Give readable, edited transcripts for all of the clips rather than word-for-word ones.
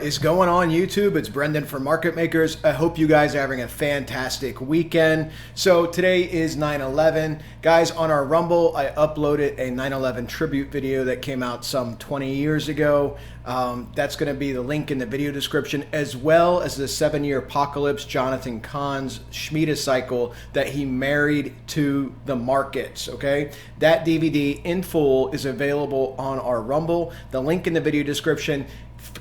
Is going on YouTube? It's Brendan from Market Makers. I hope you guys are having a fantastic weekend. So today is 9/11. Guys, on our Rumble, I uploaded a 9/11 tribute video that came out some 20 years ago. That's going to be the link in the video description, as well as the 7-year apocalypse, Jonathan Cahn's Shemitah cycle that he married to the markets, okay? That DVD in full is available on our Rumble. The link in the video description.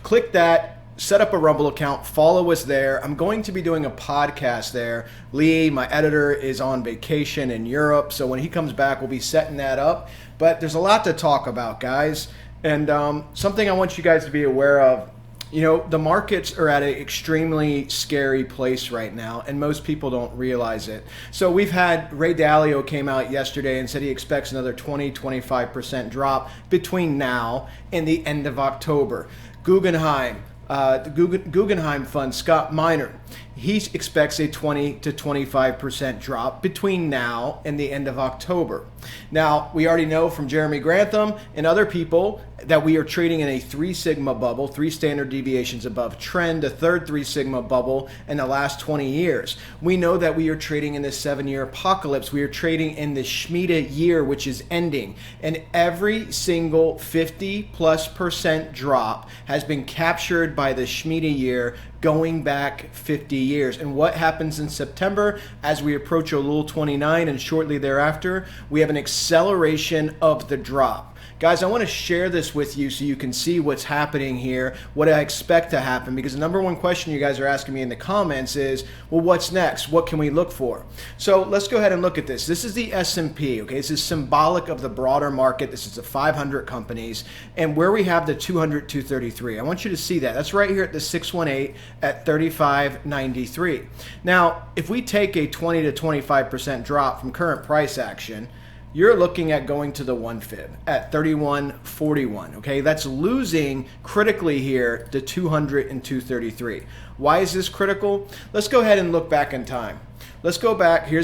Click that, set up a Rumble account, follow us there. I'm going to be doing a podcast there. Lee, my editor, is on vacation in Europe, so when he comes back, we'll be setting that up. But there's a lot to talk about, guys. And something I want you guys to be aware of, you know, the markets are at an extremely scary place right now, and most people don't realize it. So we've had Ray Dalio came out yesterday and said he expects another 20-25% drop between now and the end of October. Guggenheim, the Guggenheim Fund, Scott Minerd, he expects a 20-25% drop between now and the end of October. Now, we already know from Jeremy Grantham and other people that we are trading in a 3 sigma bubble, 3 standard deviations above trend, a third 3 sigma bubble in the last 20 years. We know that we are trading in this 7-year apocalypse. We are trading in the Shemitah year, which is ending. And every single 50+% drop has been captured by the Shemitah year going back 50 years. And what happens in September as we approach Elul 29 and shortly thereafter, we have an acceleration of the drop. Guys, I want to share this with you so you can see what's happening here, what I expect to happen, because the number one question you guys are asking me in the comments is, well, what's next? What can we look for? So let's go ahead and look at this. This is the S&P, okay? This is symbolic of the broader market. This is the 500 companies, and where we have the 200, 233. I want you to see that. That's right here at the 618 at 35.93. Now, if we take a 20-25% drop from current price action, you're looking at going to the 1 fib at 31.41, okay? That's losing critically here the 200 and 233. Why is this critical? Let's go ahead and look back in time. Let's go back. Here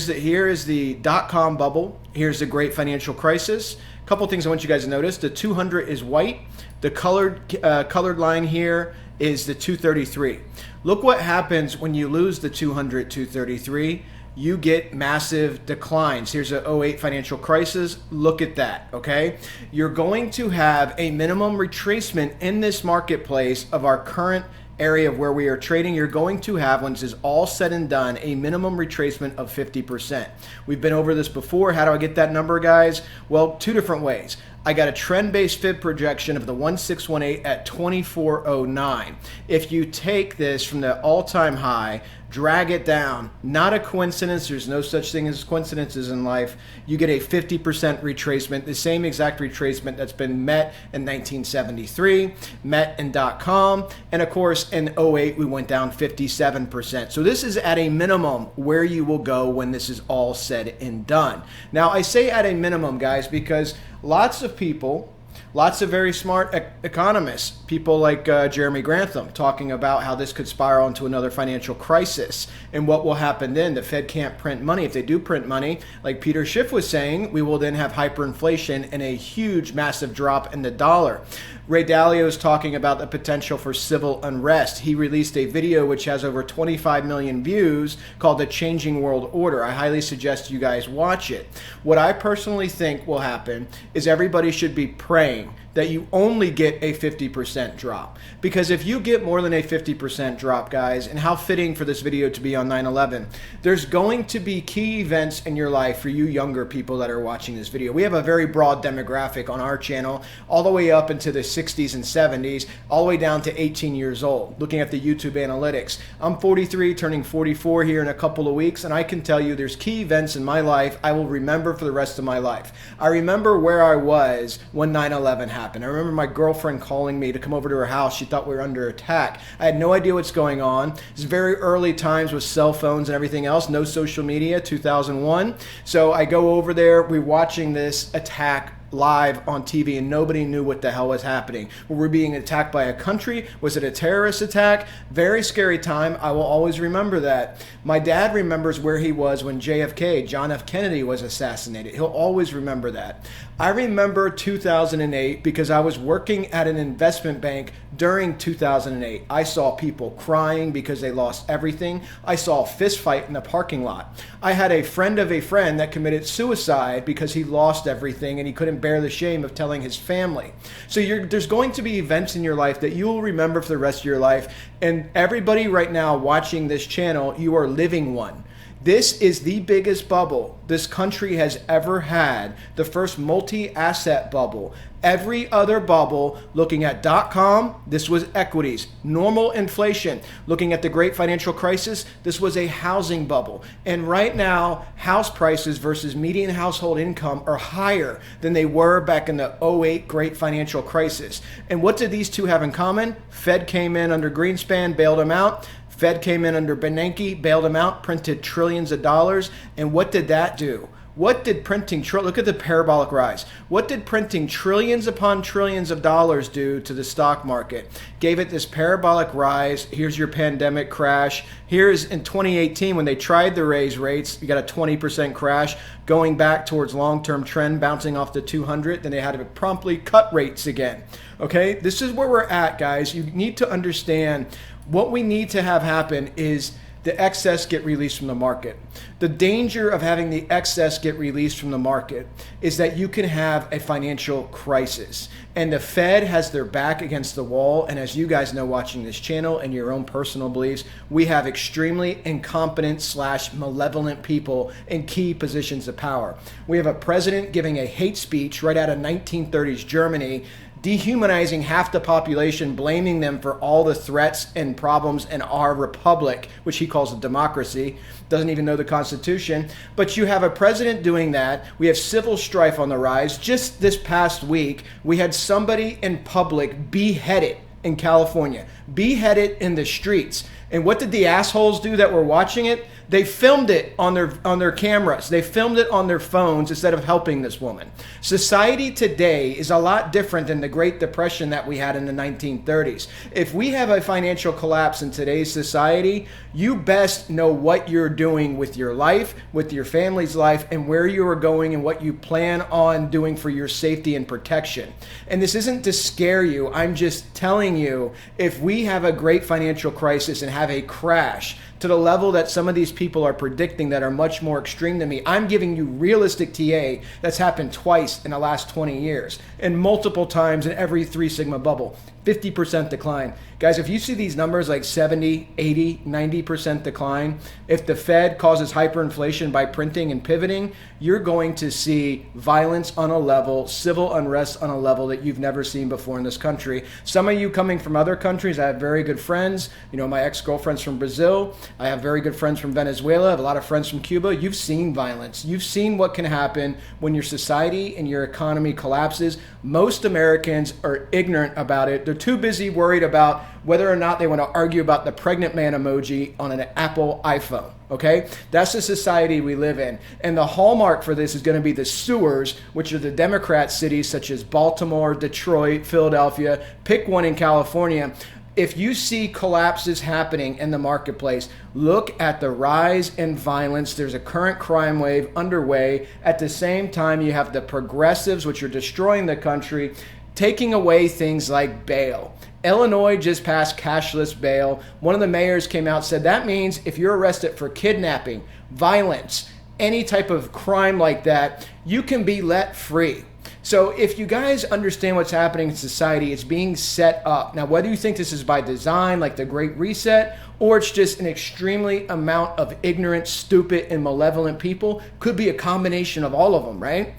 is the dot-com bubble. Here's the great financial crisis. A couple things I want you guys to notice. The 200 is white. The colored line here is the 233. Look what happens when you lose the 200, 233. You get massive declines. Here's a 08 financial crisis. Look at that, okay? You're going to have a minimum retracement in this marketplace of our current area of where we are trading. You're going to have, when this is all said and done, a minimum retracement of 50%. We've been over this before. How do I get that number, guys? Well, 2 different ways. I got a trend-based fib projection of the 1618 at 2409. If you take this from the all-time high, drag it down, not a coincidence, there's no such thing as coincidences in life, you get a 50% retracement, the same exact retracement that's been met in 1973, met in .com, and of course in 08 we went down 57%. So this is at a minimum where you will go when this is all said and done. Now I say at a minimum, guys, because lots of people, lots of very smart economists, people like Jeremy Grantham, talking about how this could spiral into another financial crisis and what will happen then. The Fed can't print money. If they do print money, like Peter Schiff was saying, we will then have hyperinflation and a huge, massive drop in the dollar. Ray Dalio is talking about the potential for civil unrest. He released a video which has over 25 million views called The Changing World Order. I highly suggest you guys watch it. What I personally think will happen is everybody should be praying that you only get a 50% drop. Because if you get more than a 50% drop, guys, and how fitting for this video to be on 9/11, there's going to be key events in your life for you younger people that are watching this video. We have a very broad demographic on our channel, all the way up into the 60s and 70s, all the way down to 18 years old, looking at the YouTube analytics. I'm 43, turning 44 here in a couple of weeks, and I can tell you there's key events in my life I will remember for the rest of my life. I remember where I was when 9/11 happened. I remember my girlfriend calling me to come over to her house. She thought we were under attack. I had no idea what's going on. It's very early times with cell phones and everything else, no social media, 2001. So I go over there, we're watching this attack live on TV and nobody knew what the hell was happening. Were we being attacked by a country? Was it a terrorist attack? Very scary time. I will always remember that. My dad remembers where he was when JFK, John F. Kennedy, was assassinated. He'll always remember that. I remember 2008 because I was working at an investment bank during 2008. I saw people crying because they lost everything. I saw a fist fight in the parking lot. I had a friend of a friend that committed suicide because he lost everything and he couldn't bear the shame of telling his family. So there's going to be events in your life that you will remember for the rest of your life. And everybody right now watching this channel, you are living one. This is the biggest bubble this country has ever had, the first multi-asset bubble. Every other bubble, looking at .com, this was equities. Normal inflation, looking at the great financial crisis, this was a housing bubble. And right now, house prices versus median household income are higher than they were back in the '08 great financial crisis. And what did these two have in common? Fed came in under Greenspan, bailed them out. Fed came in under Bernanke, bailed them out, printed trillions of dollars. And what did that do? What did printing, look at the parabolic rise. What did printing trillions upon trillions of dollars do to the stock market? Gave it this parabolic rise. Here's your pandemic crash. Here's in 2018 when they tried to raise rates, you got a 20% crash, going back towards long-term trend, bouncing off the 200. Then they had to promptly cut rates again. Okay, this is where we're at, guys. You need to understand what we need to have happen is the excess get released from the market. The danger of having the excess get released from the market is that you can have a financial crisis. And the Fed has their back against the wall. And as you guys know watching this channel and your own personal beliefs, we have extremely incompetent / malevolent people in key positions of power. We have a president giving a hate speech right out of 1930s Germany, dehumanizing half the population, blaming them for all the threats and problems in our republic, which he calls a democracy, doesn't even know the Constitution. But you have a president doing that. We have civil strife on the rise. Just this past week, we had somebody in public beheaded in California, beheaded in the streets. And what did the assholes do that were watching it? They filmed it on their cameras. They filmed it on their phones instead of helping this woman. Society today is a lot different than the Great Depression that we had in the 1930s. If we have a financial collapse in today's society, you best know what you're doing with your life, with your family's life, and where you are going and what you plan on doing for your safety and protection. And this isn't to scare you. I'm just telling you, if we have a great financial crisis and have a crash to the level that some of these people are predicting that are much more extreme than me, I'm giving you realistic TA that's happened twice in the last 20 years and multiple times in every 3 sigma bubble. 50% decline. Guys, if you see these numbers like 70, 80, 90% decline, if the Fed causes hyperinflation by printing and pivoting, you're going to see violence on a level, civil unrest on a level that you've never seen before in this country. Some of you coming from other countries, I have very good friends. You know, my ex-girlfriend's from Brazil. I have very good friends from Venezuela. I have a lot of friends from Cuba. You've seen violence. You've seen what can happen when your society and your economy collapses. Most Americans are ignorant about it. They're too busy worried about whether or not they want to argue about the pregnant man emoji on an Apple iPhone. Okay? That's the society we live in. And the hallmark for this is going to be the sewers, which are the Democrat cities such as Baltimore, Detroit, Philadelphia. Pick one in California. If you see collapses happening in the marketplace, look at the rise in violence. There's a current crime wave underway. At the same time, you have the progressives, which are destroying the country, taking away things like bail. Illinois just passed cashless bail. One of the mayors came out and said that means if you're arrested for kidnapping, violence, any type of crime like that, you can be let free. So if you guys understand what's happening in society, it's being set up. Now, whether you think this is by design, like the Great Reset, or it's just an extremely amount of ignorant, stupid, and malevolent people, could be a combination of all of them, right?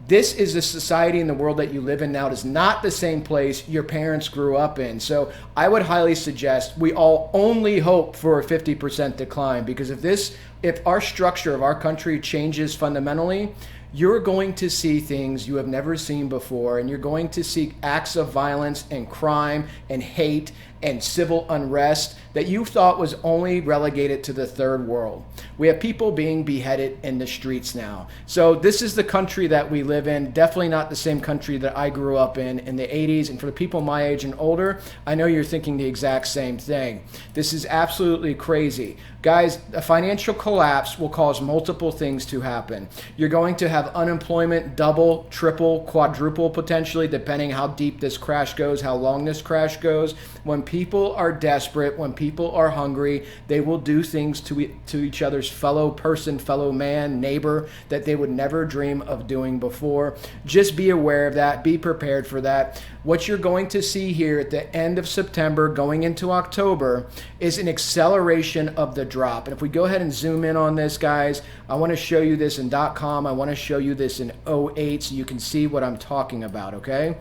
This is the society and the world that you live in now. It is not the same place your parents grew up in. So I would highly suggest we all only hope for a 50% decline, because if our structure of our country changes fundamentally, you're going to see things you have never seen before, and you're going to see acts of violence and crime and hate and civil unrest that you thought was only relegated to the third world. We have people being beheaded in the streets now. So this is the country that we live in. Definitely not the same country that I grew up in the 80s. And for the people my age and older, I know you're thinking the exact same thing. This is absolutely crazy. Guys, a financial collapse will cause multiple things to happen. You're going to have unemployment double, triple, quadruple potentially, depending how deep this crash goes, how long this crash goes. When people are desperate, when people are hungry, they will do things to each other's fellow person, fellow man, neighbor that they would never dream of doing before. Just be aware of that. Be prepared for that. What you're going to see here at the end of September going into October is an acceleration of the drop. And if we go ahead and zoom in on this, guys, I want to show you this in .com. I want to show you this in 08 so you can see what I'm talking about, okay?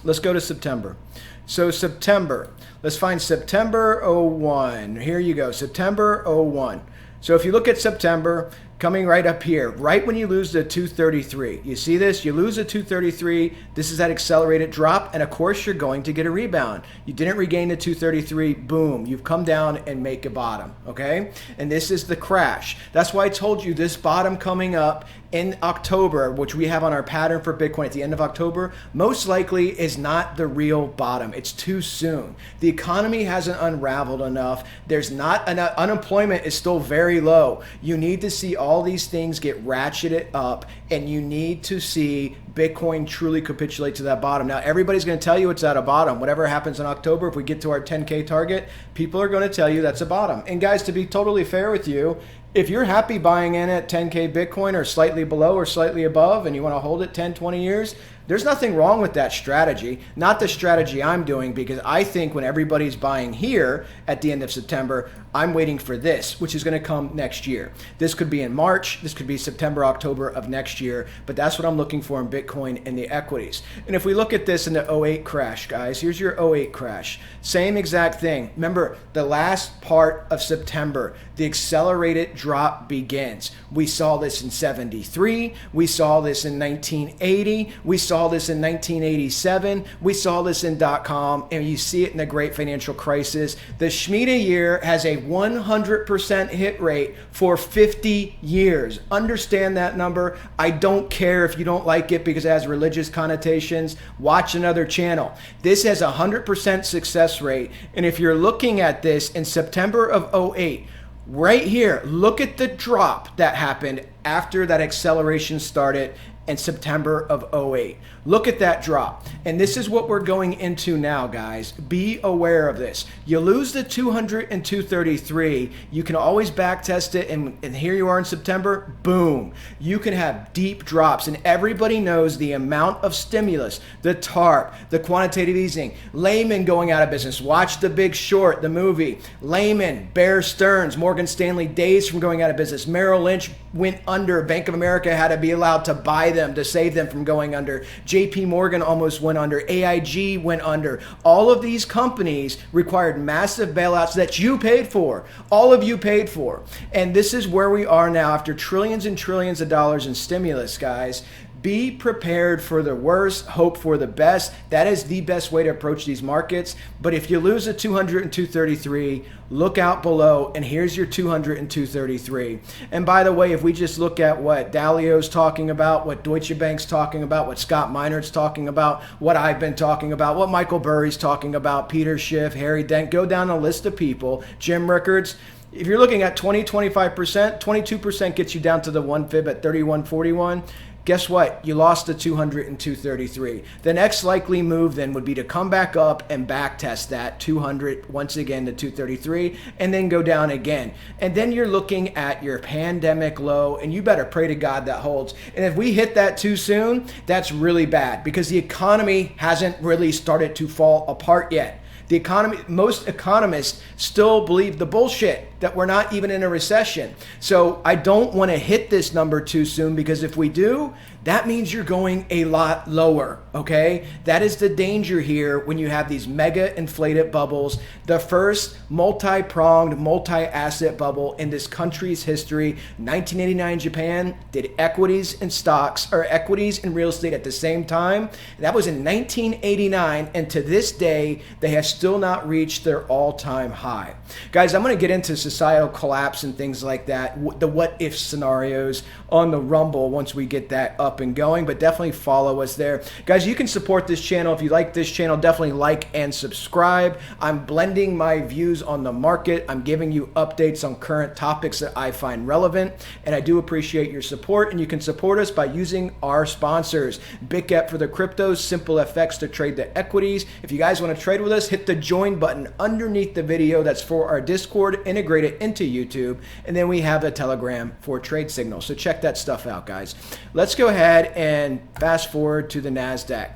Let's go to September. So September, let's find September 01. Here you go, September 01. So if you look at September, coming right up here, right when you lose the 233. You see this? You lose the 233. This is that accelerated drop. And of course, you're going to get a rebound. You didn't regain the 233. Boom. You've come down and make a bottom. Okay. And this is the crash. That's why I told you this bottom coming up in October, which we have on our pattern for Bitcoin at the end of October, most likely is not the real bottom. It's too soon. The economy hasn't unraveled enough. There's not enough. Unemployment is still very low. You need to see all these things get ratcheted up, and you need to see Bitcoin truly capitulate to that bottom. Now, everybody's going to tell you it's at a bottom. Whatever happens in October, if we get to our 10K target, people are going to tell you that's a bottom. And guys, to be totally fair with you, if you're happy buying in at 10K Bitcoin or slightly below or slightly above and you want to hold it 10, 20 years, there's nothing wrong with that strategy. Not the strategy I'm doing, because I think when everybody's buying here at the end of September, I'm waiting for this, which is going to come next year. This could be in March. This could be September, October of next year. But that's what I'm looking for in Bitcoin and the equities. And if we look at this in the 08 crash, guys, here's your 08 crash. Same exact thing. Remember, the last part of September, the accelerated drop begins. We saw this in 73. We saw this in 1980. We saw this in 1987. We saw this in .com, and you see it in the Great Financial Crisis. The Shemitah year has a 100% hit rate for 50 years. Understand that number. I don't care if you don't like it because it has religious connotations. Watch another channel. This has a 100% success rate, and if you're looking at this in September of 08, right here, look at the drop that happened after that acceleration started in September of 08. Look at that drop. And this is what we're going into now, guys. Be aware of this. You lose the 200 and 233. You can always back test it. And here you are in September. Boom. You can have deep drops. And everybody knows the amount of stimulus, the TARP, the quantitative easing, Lehman going out of business. Watch The Big Short, the movie. Lehman, Bear Stearns, Morgan Stanley, days from going out of business. Merrill Lynch went under. Bank of America had to be allowed to buy them to save them from going under. JP Morgan almost went under. AIG went under. All of these companies required massive bailouts that you paid for. All of you paid for. And this is where we are now after trillions and trillions of dollars in stimulus, guys. Be prepared for the worst, hope for the best. That is the best way to approach these markets. But if you lose a 200 and 233, look out below, and here's your 200 and 233. And by the way, if we just look at what Dalio's talking about, what Deutsche Bank's talking about, what Scott Minor's talking about, what I've been talking about, what Michael Burry's talking about, Peter Schiff, Harry Dent, go down a list of people, Jim Rickards. If you're looking at 20, 25%, 22% gets you down to the one fib at 31.41. Guess what? You lost the 200 and 233. The next likely move then would be to come back up and back test that 200 once again to 233 and then go down again. And then you're looking at your pandemic low, and you better pray to God that holds. And if we hit that too soon, that's really bad because the economy hasn't really started to fall apart yet. The economy, most economists still believe the bullshit that we're not even in a recession. So I don't want to hit this number too soon, because if we do, that means you're going a lot lower, okay? That is the danger here when you have these mega inflated bubbles. The first multi-pronged, multi-asset bubble in this country's history. 1989 Japan did equities and stocks, or equities and real estate at the same time. That was in 1989, and to this day, they have still not reached their all-time high. Guys, I'm gonna get into societal collapse and things like that, the what-if scenarios on the Rumble once we get that up and going, but definitely follow us there. Guys, you can support this channel. If you like this channel, definitely like and subscribe. I'm blending my views on the market. I'm giving you updates on current topics that I find relevant, and I do appreciate your support, and you can support us by using our sponsors. BITGET for the cryptos, SimpleFX to trade the equities. If you guys want to trade with us, hit the join button underneath the video. That's for our Discord integrated into YouTube, and then we have a Telegram for Trade Signal. So check that stuff out, guys. Let's go ahead and fast forward to the Nasdaq.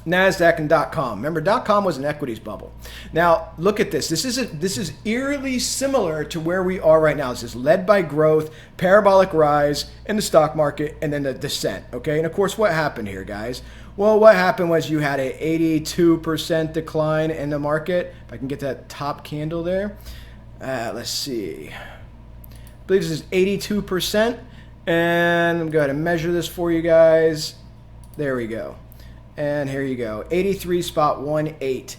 Nasdaq and .com. Remember, .com was an equities bubble. Now, look at this. This is eerily similar to where we are right now. This is led by growth, parabolic rise in the stock market, and then the descent, okay? And of course, what happened here, guys? Well, what happened was you had an 82% decline in the market. If I can get that top candle there. Let's see. I believe this is 82%. And I'm going to measure this for you guys. There we go. And here you go. 83.18.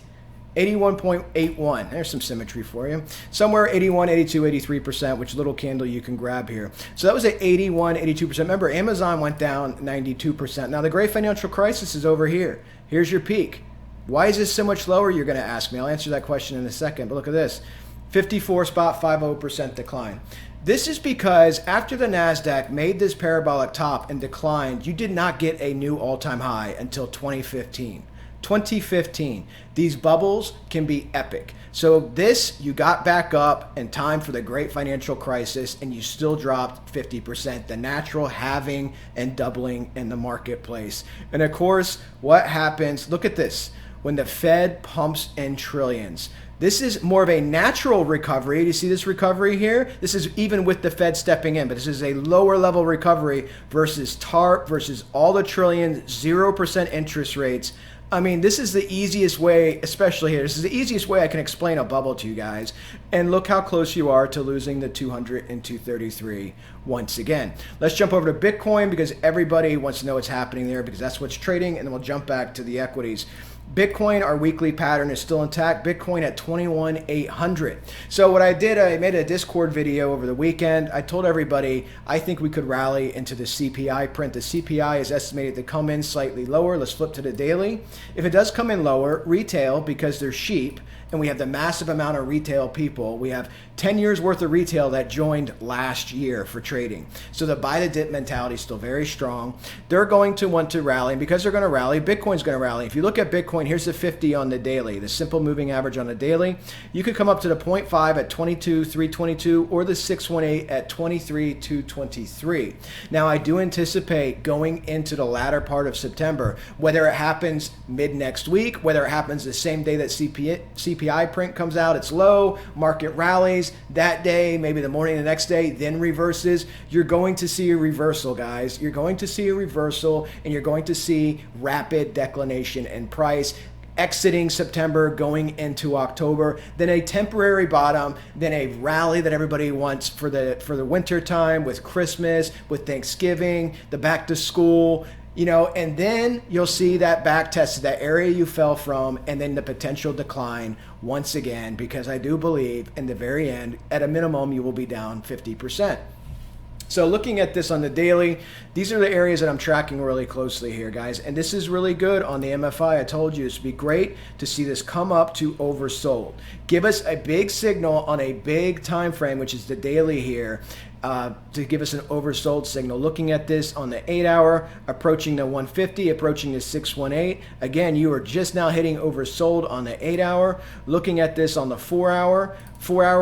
81.81. There's some symmetry for you. Somewhere 81, 82, 83%, which little candle you can grab here. So that was at 81, 82%. Remember, Amazon went down 92%. Now, the great financial crisis is over here. Here's your peak. Why is this so much lower, you're going to ask me. I'll answer that question in a second. But look at this. 54.50% decline. This is because after the Nasdaq made this parabolic top and declined, you did not get a new all-time high until 2015. 2015. These bubbles can be epic. So this, you got back up in time for the great financial crisis, and you still dropped 50%, the natural halving and doubling in the marketplace. And of course, what happens, look at this, when the Fed pumps in trillions. This is more of a natural recovery. Do you see this recovery here? This is even with the Fed stepping in, but this is a lower level recovery versus TARP, versus all the trillions, 0% interest rates. I mean, this is the easiest way, especially here, this is the easiest way I can explain a bubble to you guys. And look how close you are to losing the 200 and 233 once again. Let's jump over to Bitcoin, because everybody wants to know what's happening there, because that's what's trading, and then we'll jump back to the equities. Bitcoin, our weekly pattern is still intact. Bitcoin at 21,800. So what I did, I made a Discord video over the weekend. I told everybody I think we could rally into the CPI print. The CPI is estimated to come in slightly lower. Let's flip to the daily. If it does come in lower, retail, because they're sheep, and we have the massive amount of retail people. We have 10 years worth of retail that joined last year for trading. So the buy the dip mentality is still very strong. They're going to want to rally, and because they're going to rally, Bitcoin's going to rally. If you look at Bitcoin, here's the 50 on the daily, the simple moving average on the daily. You could come up to the 0.5 at 22,322 or the 618 at 23,223. Now, I do anticipate going into the latter part of September, whether it happens mid next week, whether it happens the same day that CPI print comes out, it's low, market rallies that day, maybe the morning of the next day, then reverses. You're going to see a reversal, guys. You're going to see a reversal, and you're going to see rapid declination in price exiting September, going into October, then a temporary bottom, then a rally that everybody wants for the winter time, with Christmas, with Thanksgiving, the back to school, you know, and then you'll see that back test, that area you fell from, and then the potential decline once again, because I do believe in the very end, at a minimum, you will be down 50%. So looking at this on the daily, these are the areas that I'm tracking really closely here, guys. And this is really good on the MFI. I told you it's be great to see this come up to oversold. Give us a big signal on a big time frame, which is the daily here. to give us an oversold signal. Looking at this on the 8-hour, approaching the 150, approaching the 618. Again, you are just now hitting oversold on the 8-hour. Looking at this on the 4-hour,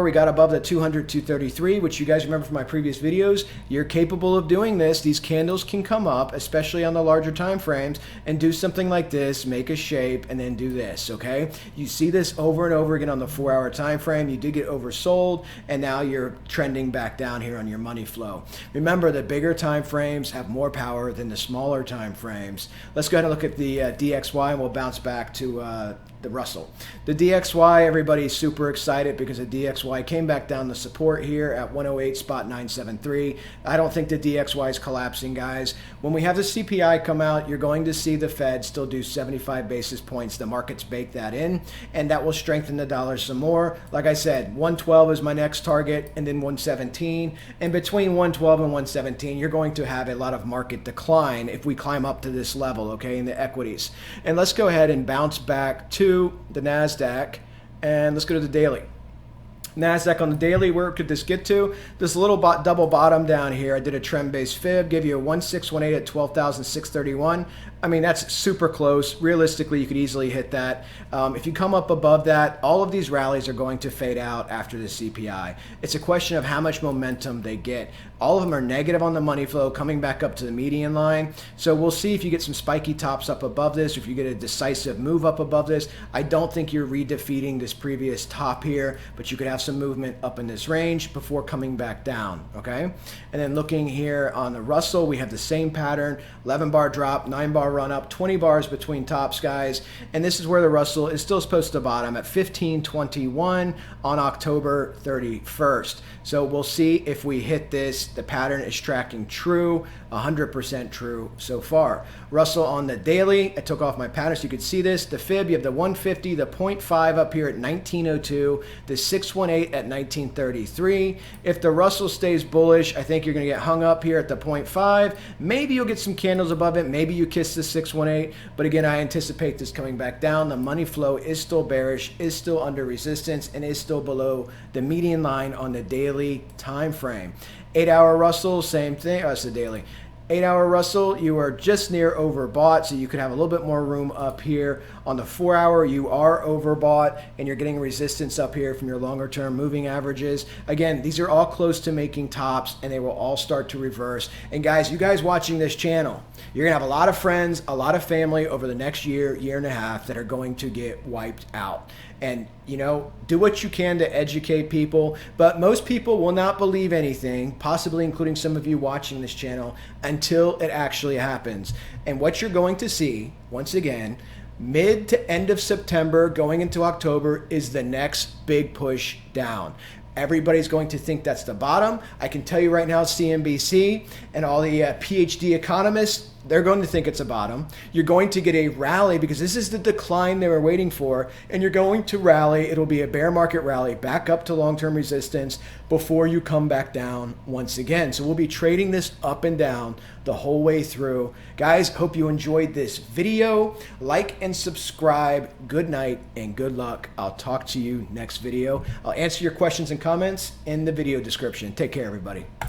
we got above the 200, 233, which you guys remember from my previous videos. You're capable of doing this. These candles can come up, especially on the larger time frames, and do something like this, make a shape, and then do this, okay? You see this over and over again on the 4-hour time frame. You did get oversold, and now you're trending back down here on your money flow. Remember, the bigger time frames have more power than the smaller time frames. Let's go ahead and look at the DXY, and we'll bounce back to the Russell. The DXY, everybody's super excited because the DXY came back down to support here at 108.973. I don't think the DXY is collapsing, guys. When we have the CPI come out, you're going to see the Fed still do 75 basis points. The markets bake that in, and that will strengthen the dollar some more. Like I said, 112 is my next target, and then 117. And between 112 and 117, you're going to have a lot of market decline if we climb up to this level, okay, in the equities. And let's go ahead and bounce back to the Nasdaq, and let's go to the daily. Nasdaq on the daily, where could this get to? This little double bottom down here, I did a trend-based fib, gave you a 1618 at 12,631. I mean, that's super close. Realistically, you could easily hit that. If you come up above that, all of these rallies are going to fade out after the CPI. It's a question of how much momentum they get. All of them are negative on the money flow, coming back up to the median line. So we'll see if you get some spiky tops up above this, if you get a decisive move up above this. I don't think you're redefeating this previous top here, but you could have some movement up in this range before coming back down, okay? And then looking here on the Russell, we have the same pattern, 11 bar drop, 9 bar run up, 20 bars between tops, guys. And this is where the Russell is still supposed to bottom at 1521 on October 31st. So we'll see if we hit this. The pattern is tracking true, 100% true so far. Russell on the daily, I took off my pattern so you could see this. The fib, you have the 150, the 0.5 up here at 1902, the 618 at 1933. If the Russell stays bullish, I think you're going to get hung up here at the 0.5. Maybe you'll get some candles above it. Maybe you kiss the 618. But again, I anticipate this coming back down. The money flow is still bearish, is still under resistance, and is still below the median line on the daily time frame. 8-hour Russell, same thing. Oh, it's the daily. 8-hour Russell, you are just near overbought, so you could have a little bit more room up here. On the 4-hour, you are overbought, and you're getting resistance up here from your longer-term moving averages. Again, these are all close to making tops, and they will all start to reverse. And guys, you guys watching this channel, you're going to have a lot of friends, a lot of family over the next year, year and a half that are going to get wiped out. And, you know, do what you can to educate people, but most people will not believe anything, possibly including some of you watching this channel, until it actually happens. And what you're going to see, once again, mid to end of September going into October is the next big push down. Everybody's going to think that's the bottom. I can tell you right now, CNBC and all the PhD economists, they're going to think it's a bottom. You're going to get a rally because this is the decline they were waiting for, and you're going to rally. It'll be a bear market rally back up to long-term resistance before you come back down once again. So we'll be trading this up and down the whole way through. Guys, hope you enjoyed this video. Like and subscribe. Good night and good luck. I'll talk to you next video. I'll answer your questions and comments in the video description. Take care, everybody.